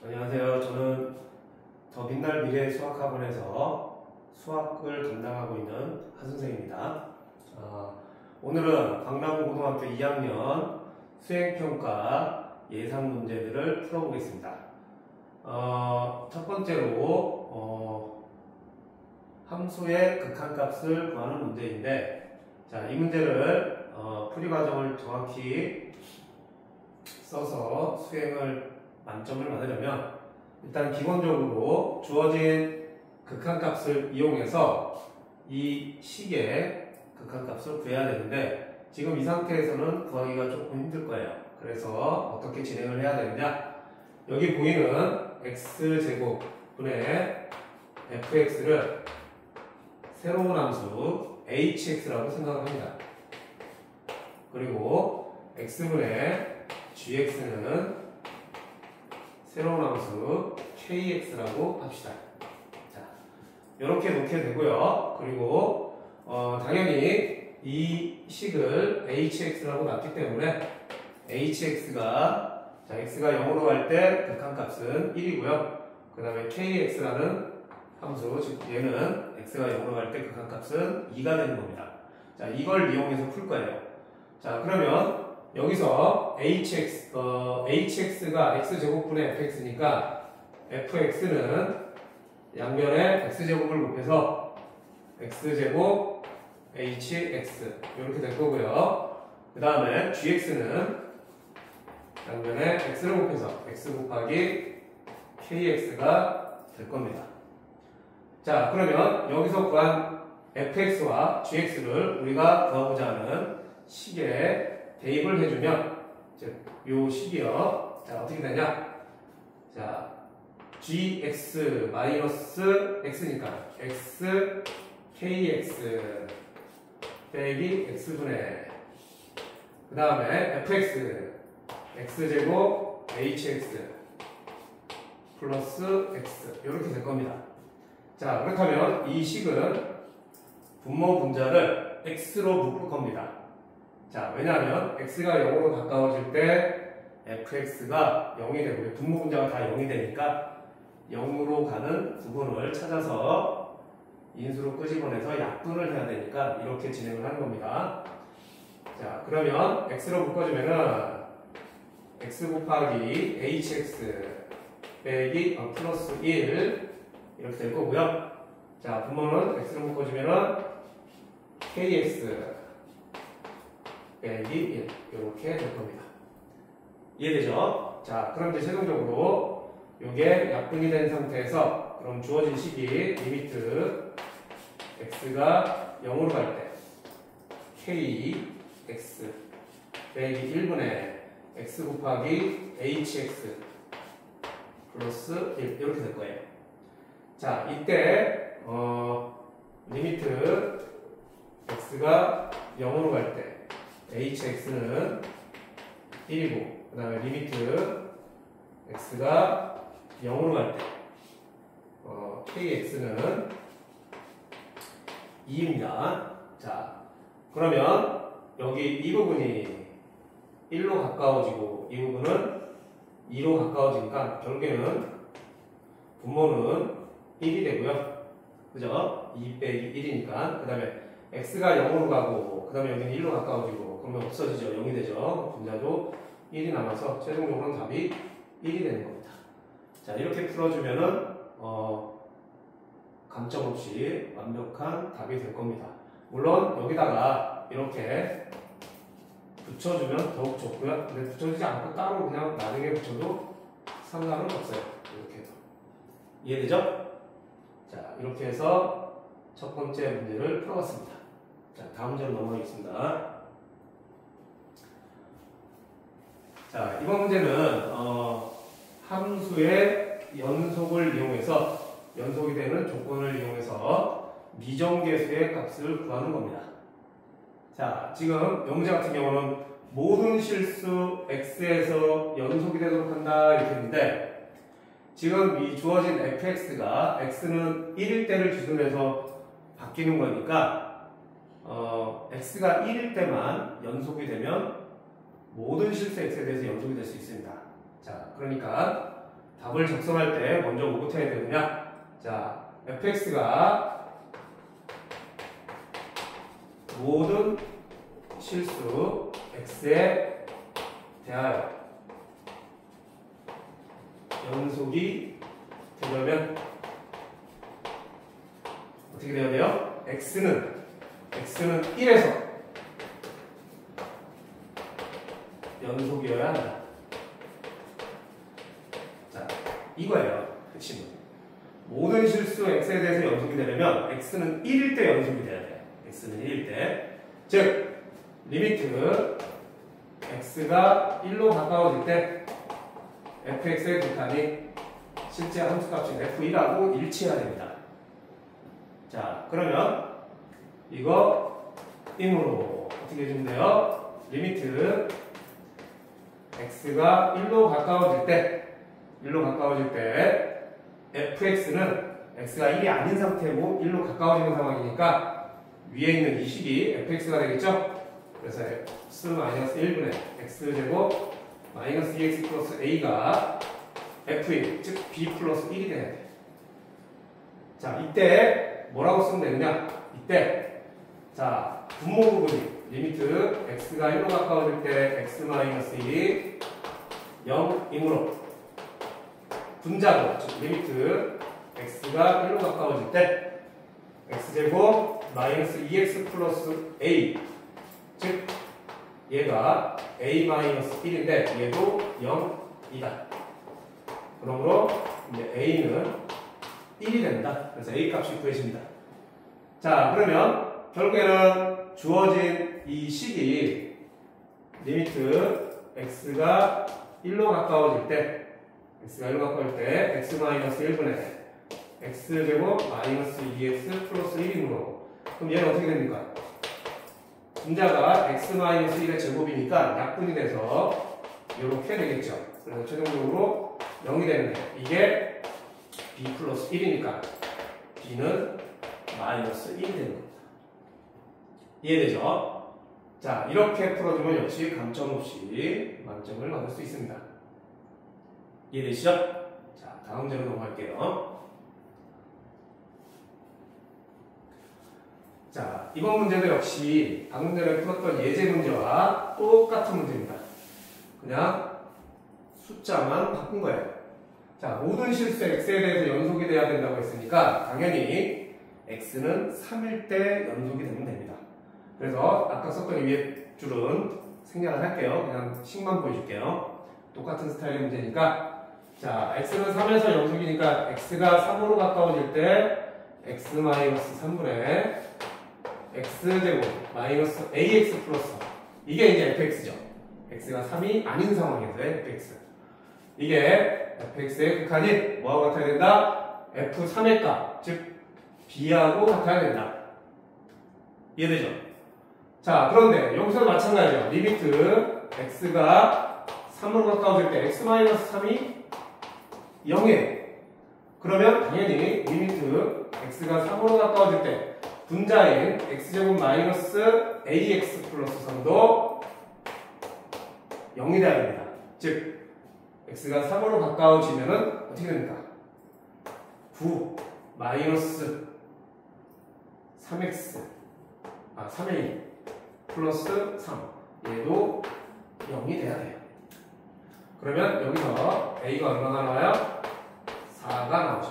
안녕하세요. 저는 더 빛날 미래 수학학원에서 수학을 담당하고 있는 하선생입니다. 오늘은 강남고등학교 2학년 수행평가 예상 문제들을 풀어보겠습니다. 첫 번째로 함수의 극한값을 구하는 문제인데, 이 문제를 풀이 과정을 정확히 써서 수행을 만점을 받으려면 일단 기본적으로 주어진 극한값을 이용해서 이 식의 극한값을 구해야 되는데, 지금 이 상태에서는 구하기가 조금 힘들 거예요. 그래서 어떻게 진행을 해야 되느냐, 여기 보이는 x제곱분의 fx를 새로운 함수 hx라고 생각합니다. 그리고 x분의 gx는 새로운 함수 kx라고 합시다. 자, 이렇게 놓게 되고요. 그리고 당연히 이 식을 hx라고 놨기 때문에 hx가 x가 0으로 갈 때 극한값은 1이고요. 그 다음에 kx라는 함수, 즉 얘는 x가 0으로 갈 때 극한값은 2가 되는 겁니다. 자, 이걸 이용해서 풀 거예요. 자, 그러면 여기서 hx가 x제곱분의 fx니까 fx는 양면에 x제곱을 곱해서 x제곱 hx 이렇게 될 거고요. 그 다음에 gx는 양면에 x를 곱해서 x 곱하기 kx가 될 겁니다. 자, 그러면 여기서 구한 fx와 gx를 우리가 구하고자 하는 식에 대입을 해주면, 요 식이요. 자, 어떻게 되냐? 자, gx 마이너스 x니까 x kx 빼기 x분의, 그 다음에 fx x제곱 hx 플러스 x 이렇게 될 겁니다. 자, 그렇다면 이 식은 분모 분자를 x로 묶을 겁니다. 자, 왜냐하면 x가 0으로 가까워질 때 fx가 0이 되고 분모 분자가 다 0이 되니까 0으로 가는 부분을 찾아서 인수로 끄집어내서 약분을 해야 되니까 이렇게 진행을 하는 겁니다. 자, 그러면 x로 묶어주면은 x 곱하기 hx 빼기 플러스 1 이렇게 될 거고요. 자, 분모는 x로 묶어주면은 kx 빼기 1 이렇게 될 겁니다. 이해되죠? 자, 그럼 이제 최종적으로 이게 약분이 된 상태에서 그럼 주어진 식이 리미트 x가 0으로 갈 때 kx 빼기 1분의 x 곱하기 hx 플러스 1 이렇게 될 거예요. 자, 이때 리미트 x가 0으로 갈 때 hx는 1이고, 그 다음에 리미트 x가 0으로 갈 때 kx는 2입니다. 자, 그러면 여기 이 부분이 1로 가까워지고 이 부분은 2로 가까워지니까 결국에는 분모는 1이 되고요. 그죠? 2 빼기 1이니까. 그 다음에 x가 0으로 가고, 그 다음에 여기는 1로 가까워지고, 그러면 없어지죠. 0이 되죠. 분자도 1이 남아서 최종적으로는 답이 1이 되는 겁니다. 자, 이렇게 풀어주면은 감점 없이 완벽한 답이 될 겁니다. 물론 여기다가 이렇게 붙여주면 더욱 좋고요. 근데 붙여주지 않고 따로 그냥 나중에 붙여도 상관은 없어요. 이렇게 해서. 이해되죠? 자, 이렇게 해서 첫 번째 문제를 풀어봤습니다. 자, 다음 문제로 넘어가겠습니다. 자, 이번 문제는 함수의 연속을 이용해서, 연속이 되는 조건을 이용해서 미정계수의 값을 구하는 겁니다. 자, 지금 이 문제 같은 경우는 모든 실수 x에서 연속이 되도록 한다 이렇게 했는데, 지금 이 주어진 fx가 x는 1일 때를 기준으로 해서 바뀌는 거니까 x가 1일 때만 연속이 되면 모든 실수 x에 대해서 연속이 될 수 있습니다. 자, 그러니까 답을 작성할 때 먼저 뭐부터 해야 되느냐? 자, fx가 모든 실수 x에 대하여 연속이 되려면 어떻게 돼야 돼요? x는 1에서 연속이어야 한다. 자, 이거예요. 핵심은. 모든 실수 x에 대해서 연속이 되려면 x는 1일 때 연속이 돼야 돼요. x는 1일 때. 즉, 리미트 x가 1로 가까워질 때 fx의 극한이 실제 함수값인 f1하고 일치해야 됩니다. 자, 그러면 이거 임으로 어떻게 해주면 돼요? 리미트 x가 1로 가까워질 때 fx는 x가 1이 아닌 상태고 1로 가까워지는 상황이니까 위에 있는 이 식이 fx가 되겠죠? 그래서 x-1분의 x제곱 마이너스 2x 플러스 a가 f1, 즉 b 플러스 1이 돼야 돼. 자, 이때 뭐라고 쓰면 되느냐? 이때 자, 분모 부분이 리미트 x가 1로 가까워질 때 x-1이 0이므로 분자로, 즉 리미트 x가 1로 가까워질 때 x제곱 마이너스 2x 플러스 a, 즉 얘가 a-1인데 얘도 0이다. 그러므로 이제 a는 1이 된다. 그래서 a 값이 구해집니다. 자, 그러면 결국에는 주어진 이 식이 리미트 x가 1로 가까워질 때 x-1분의 x제곱 마이너스 2x 플러스 1이므로 그럼 얘는 어떻게 됩니까? 분자가 x-1의 제곱이니까 약분이 돼서 이렇게 되겠죠. 그래서 최종적으로 0이 되는데 이게 b 플러스 1이니까 b는 마이너스 1이 되는 겁니다. 이해되죠? 자, 이렇게 풀어주면 역시 감점 없이 만점을 받을 수 있습니다. 이해되시죠? 자, 다음 제로 넘어갈게요. 자, 이번 문제도 역시 방금 전에 풀었던 예제 문제와 똑같은 문제입니다. 그냥 숫자만 바꾼 거예요. 자, 모든 실수 x에 대해서 연속이 돼야 된다고 했으니까 당연히 x는 3일 때 연속이 되면 됩니다. 그래서 아까 썼던 위에 줄은 생략을 할게요. 그냥 식만 보여줄게요. 똑같은 스타일의 문제니까 자, x는 3에서 연속이니까 x가 3으로 가까워질 때 x-3분의 x제곱 마이너스 ax 플러스 이게 이제 fx죠. x가 3이 아닌 상황에서의 fx. 이게 fx의 극한이 뭐하고 같아야 된다? f3의 값, 즉 b하고 같아야 된다. 이해되죠? 자, 그런데 여기서 마찬가지죠. 리미트 x가 3으로 가까워질 때 x-3이 0이에요. 그러면 당연히 리미트 x가 3으로 가까워질 때 분자인 x제곱 마이너스 ax 플러스 3도 0이 돼야 됩니다. 즉 x가 3으로 가까워지면은 어떻게 됩니까? 9 마이너스 3a 플러스 3 얘도 0이 돼야 돼요. 그러면 여기서 a가 얼마나 나와요? 4가 나오죠.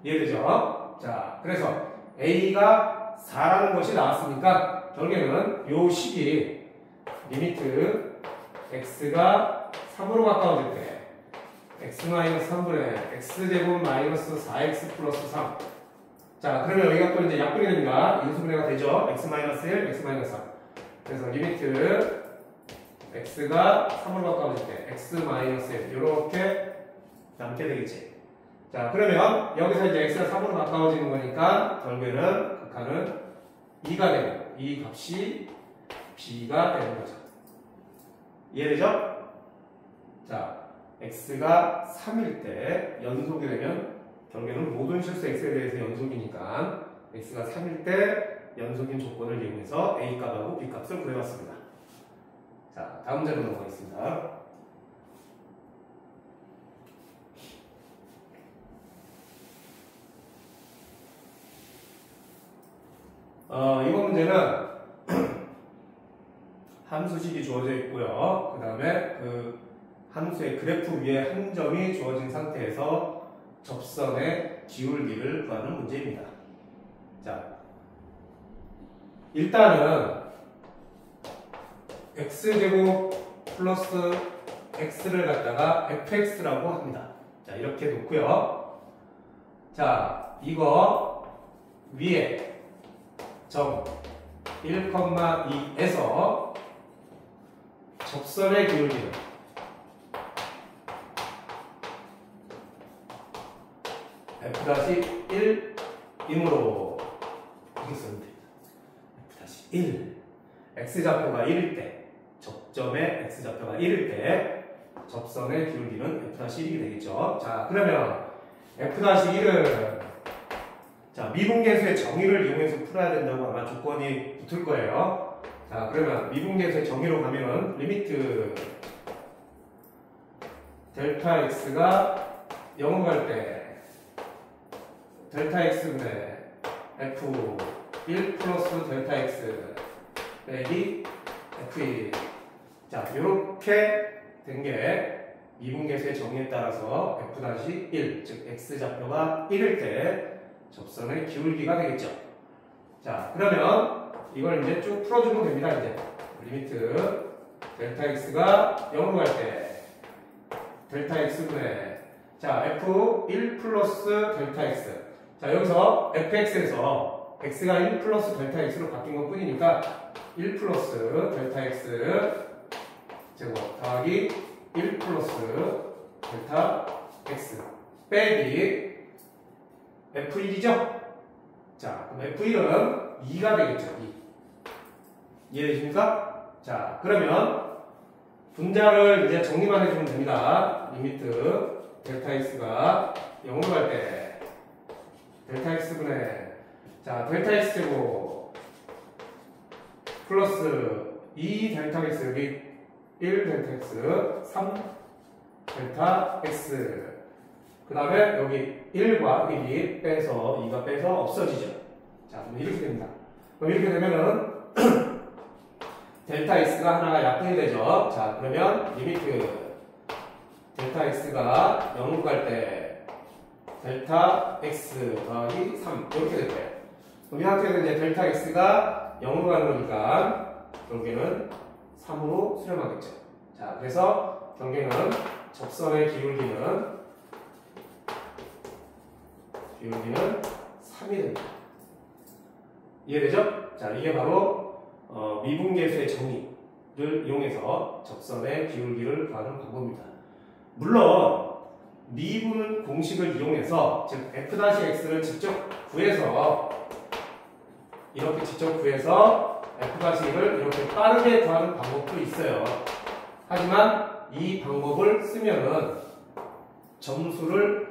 이해되죠? 자, 그래서 a가 4라는 것이 나왔으니까 결국에는 요 식이 리미트 x가 3으로 가까워질 때 x-3분의 x제곱 마이너스 4x 플러스 3. 자, 그러면 여기가 또 이제 약분이 됩니다. 인수분해가 되죠. x-1, x-3. 그래서 리미트 x가 3으로 가까워질 때 x-1 이렇게 남게 되겠지. 자, 그러면 여기서 이제 x가 3으로 가까워지는 거니까 결국에는 극한은 2가 되고 이 값이 b가 되는 거죠. 이해되죠? 자, x가 3일 때 연속이 되면 결국에는 모든 실수 x에 대해서 연속이니까 x가 3일 때 연속인 조건을 이용해서 a 값하고 b 값을 구해봤습니다. 자, 다음 문제로 넘어가겠습니다. 이번 문제는 함수식이 주어져 있고요. 그 다음에 그 함수의 그래프 위에 한 점이 주어진 상태에서 접선의 기울기를 구하는 문제입니다. 자, 일단은 x제곱 플러스 x를 갖다가 fx라고 합니다. 자, 이렇게 놓고요. 자, 이거 위에 점 1,2에서 접선의 기울기는 f-1이므로 이렇게 쓰면 됩니다. f-1 x좌표가 1일 때 접점의 x좌표가 1일 때 접선의 기울기는 f-1이 되겠죠. 자, 그러면 f-1은 자, 미분계수의 정의를 이용해서 풀어야 된다고 아마 조건이 붙을 거예요. 자, 그러면 미분계수의 정의로 가면은 리미트 델타 x가 0으로 갈 때 델타 x분의 f1 플러스 델타 x 빼기 f1. 자, 요렇게 된 게 미분계수의 정의에 따라서 f-1, 즉 x좌표가 1일 때 접선의 기울기가 되겠죠. 자, 그러면 이걸 이제 쭉 풀어주면 됩니다. 이제 리미트 델타 x가 0으로 갈 때 델타 x분의 자 f1 플러스 델타 x. 자, 여기서 fx에서 x가 1 플러스 델타 x로 바뀐 것 뿐이니까 1 플러스 델타 x 제곱 더하기 1 플러스 델타 x 빼기 f1이죠? 자, 그럼 f1은 2가 되겠죠. 2. 이해되십니까? 자, 그러면 분자를 이제 정리만 해주면 됩니다. 리미트 델타 x가 0으로 갈 때 델타 x분의 자, 델타 x 제곱 플러스 2 델타 x 여기 1 델타 x 3 델타 x 그 다음에 여기 1과 1이 빼서 2가 빼서 없어지죠. 자, 그럼 이렇게 됩니다. 그럼 이렇게 되면은 델타 x가 하나가 약분이 되죠. 자, 그러면 리미트 델타 x가 0으로 갈 때 델타 x 더하기 3 이렇게 될 거예요. 그럼 이 상태에서 이제 델타 x가 0으로 가는 거니까 경계는 3으로 수렴하겠죠. 자, 그래서 경계는 접선의 기울기는 3이 됩니다. 이해되죠? 자, 이게 바로 미분계수의 정의를 이용해서 접선의 기울기를 구하는 방법입니다. 물론 미분 공식을 이용해서 즉 f-x를 직접 구해서 이렇게 직접 구해서 f-1을 이렇게 빠르게 구하는 방법도 있어요. 하지만 이 방법을 쓰면은 점수를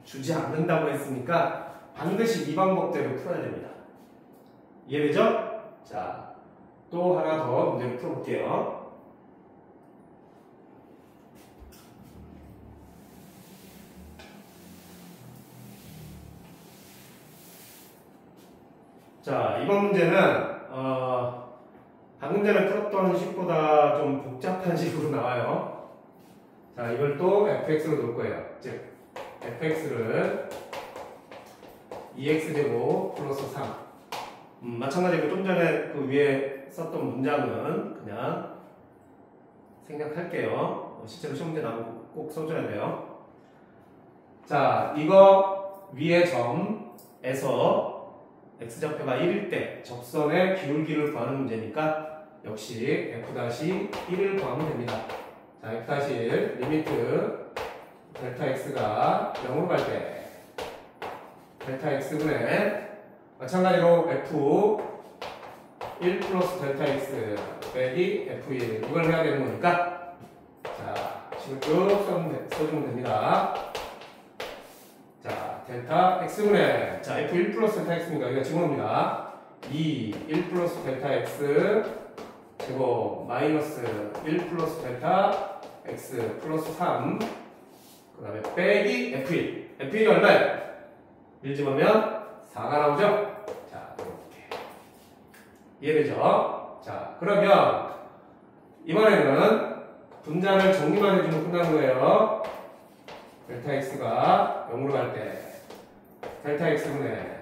주지 않는다고 했으니까 반드시 이 방법대로 풀어야 됩니다. 이해되죠? 자, 또 하나 더 문제를 풀어볼게요. 자, 이번 문제는 방금 전에 풀었던 식보다 좀 복잡한 식으로 나와요. 자, 이걸 또 fx로 놓을 거예요. 즉 fx를 2x제곱 플러스 3 마찬가지로 좀 전에 그 위에 썼던 문장은 그냥 생략할게요. 실제로 시험 문제 나오면 꼭 써줘야 돼요. 자, 이거 위의 점에서 x좌표가 1일 때 접선의 기울기를 구하는 문제니까 역시 f-1을 구하면 됩니다. 자, f-1 리미트 델타 x가 0으로 갈 때 델타 x분의 마찬가지로 f1 플러스 델타 x 빼기 f1 이걸 해야 되는 거니까 자, 식을 쭉 써주면 됩니다. 자, 델타 x분의 자, f1 플러스 델타 x니까 여기가 증어입니다. 1 플러스 델타 x 제곱 마이너스 1 플러스 델타 x 플러스 3 그 다음에 빼기 f1 f1이 얼마예요? 1 집으면 4가 나오죠? 자, 이렇게 이해되죠? 자, 그러면 이번에는 분자를 정리만 해주면 끝나는 거예요. 델타 x가 0으로 갈 때 델타 x분의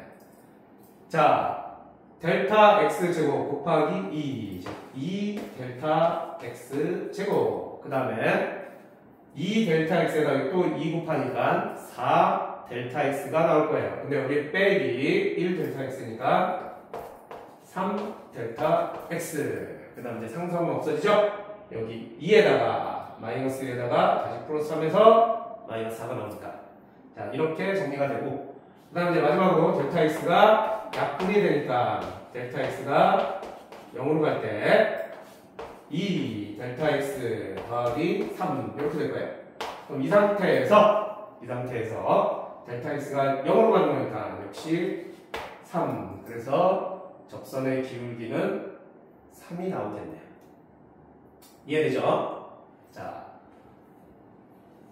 자 델타 x 제곱 곱하기 2 델타 x 제곱 그 다음에 2 델타 x에다가 또 2 곱하니까 4 델타 x가 나올 거예요. 근데 우리 빼기 1 델타 x니까 3 델타 x 그 다음 이제 상수하면 없어지죠? 여기 2에다가 마이너스 1에다가 다시 플러스 하면서 마이너스 4가 나오니까 자 이렇게 정리가 되고 그 다음에 이제 마지막으로 델타 x가 약분이 되니까 델타 x가 0으로 갈 때 2 델타 x 더하기 3 이렇게 될 거예요. 그럼 이 상태에서 델타 x가 0으로 가는 거니까 역시 3 그래서 접선의 기울기는 3이 나오겠네요. 이해되죠? 자,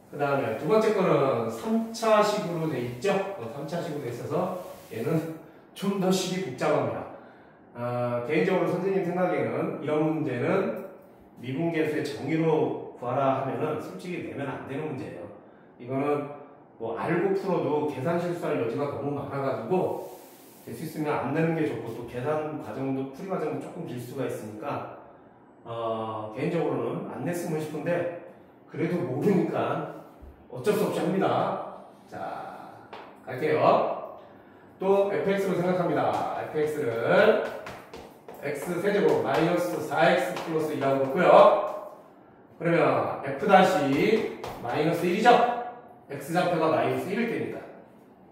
그 다음에 두 번째 거는 3차식으로 돼 있죠? 3차식으로 돼 있어서 얘는 좀 더 식이 복잡합니다. 개인적으로 선생님 생각에는 이런 문제는 미분계수의 정의로 구하라 하면은 솔직히 내면 안 되는 문제예요. 이거는 뭐 알고 풀어도 계산 실수할 여지가 너무 많아가지고 될 수 있으면 안 내는 게 좋고 또 계산 과정도 풀이 과정도 조금 길 수가 있으니까 개인적으로는 안 냈으면 싶은데 그래도 모르니까 어쩔 수 없이 합니다. 자, 갈게요. 또 fx로 생각합니다. fx를 x세제곱 마이너스 4x 플러스 2라고 놓고요. 그러면 f 다시 마이너스 1이죠? x좌표가 마이너스 1일 때니까.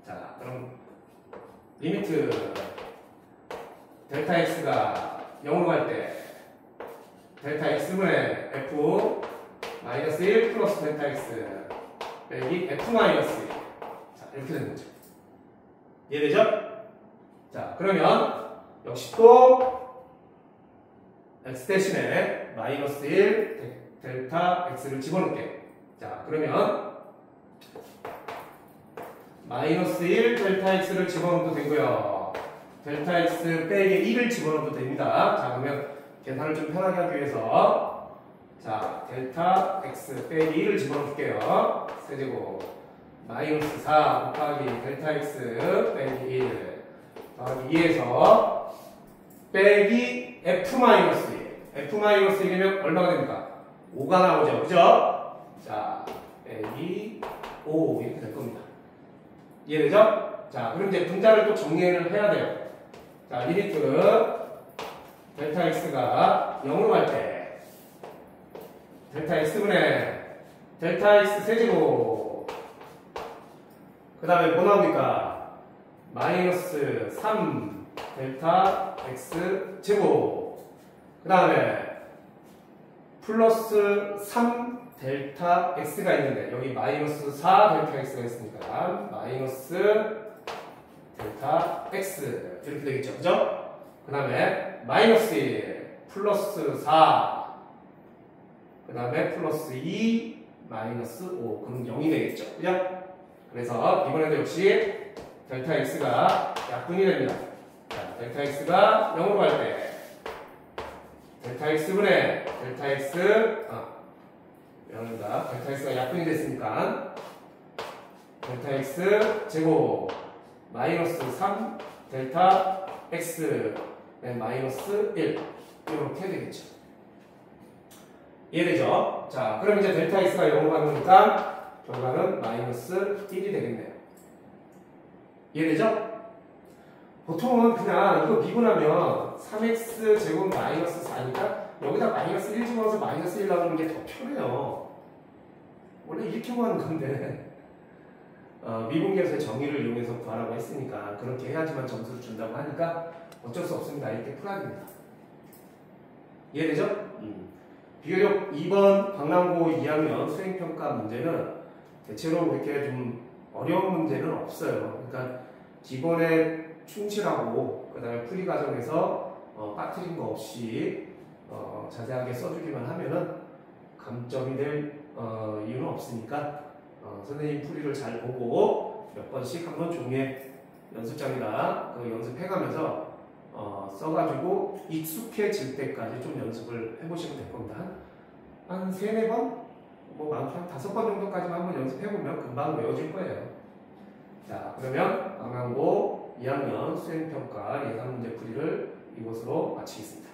자, 그럼 리미트 델타 x가 0으로 갈 때 델타 x분의 f 마이너스 1 플러스 델타 x 빼기 f 마이너스 1 자, 이렇게 되는 거죠. 이해되죠? 자, 그러면 역시 또 x 대신에 마이너스 1 델타 x를 집어넣게. 자, 그러면 마이너스 1 델타 x를 집어넣어도 되고요. 델타 x 빼기 1을 집어넣어도 됩니다. 자, 그러면 계산을 좀 편하게 하기 위해서 자, 델타 x 빼기 1을 집어넣을게요. 세제곱 마이너스 4 곱하기 델타 x 빼기 1 더하기 2에서 빼기 f 마이너스 1 f 마이너스 1이면 얼마가 됩니까? 5가 나오죠. 그죠? 자, 빼기 5 이렇게 될 겁니다. 이해되죠? 자, 그럼 이제 분자를 또 정리를 해야 돼요. 자, 리미트 델타 x가 0으로 갈 때 델타 x분의 델타 x 세제곱 그 다음에 뭐 나옵니까? 마이너스 3 델타 x 제곱 그 다음에 플러스 3 델타 x가 있는데 여기 마이너스 4 델타 x가 있으니까 마이너스 델타 x 이렇게 되겠죠. 그죠? 그 다음에 마이너스 1 플러스 4 그 다음에 플러스 2 마이너스 5 그럼 0이 되겠죠. 그죠? 그래서 이번에도 역시 델타 x가 약분이 됩니다. 자, 델타 x가 0으로 갈 때 델타 x분의 델타 x 미안합니다. 델타 x가 약분이 됐으니까 델타 x 제곱 마이너스 3 델타 x 마이너스 1 이렇게 되겠죠. 이해되죠? 자, 그럼 이제 델타 x가 0으로 가는 거니까 결과는 마이너스 1이 되겠네요. 이해되죠? 보통은 그냥 이거 미분하면 3x 제곱 마이너스 4니까 여기다 마이너스 1 집어넣어서 마이너스 1 나오는 게 더 편해요. 원래 이렇게 구하는 건데 미분계수의 정의를 이용해서 구하라고 했으니까 그렇게 해야지만 점수를 준다고 하니까 어쩔 수 없습니다. 이렇게 풀어야 됩니다. 이해되죠? 비교적 2번 강남고 2학년 수행평가 문제는 대체로 그렇게 좀 어려운 문제는 없어요. 그러니까 기본에 충실하고 그 다음에 풀이 과정에서 빠뜨린 거 없이 자세하게 써주기만 하면은 감점이 될 이유는 없으니까 선생님 풀이를 잘 보고 몇 번씩 한번 종이에 연습장에다 그 연습해가면서 써가지고 익숙해질 때까지 좀 연습을 해보시면 될 겁니다. 한 3-4번? 뭐 많게 한 5번 정도까지만 한번 연습해보면 금방 외워질 거예요. 자, 그러면 강남고 2학년 수행평가 예상문제 풀이를 이것으로 마치겠습니다.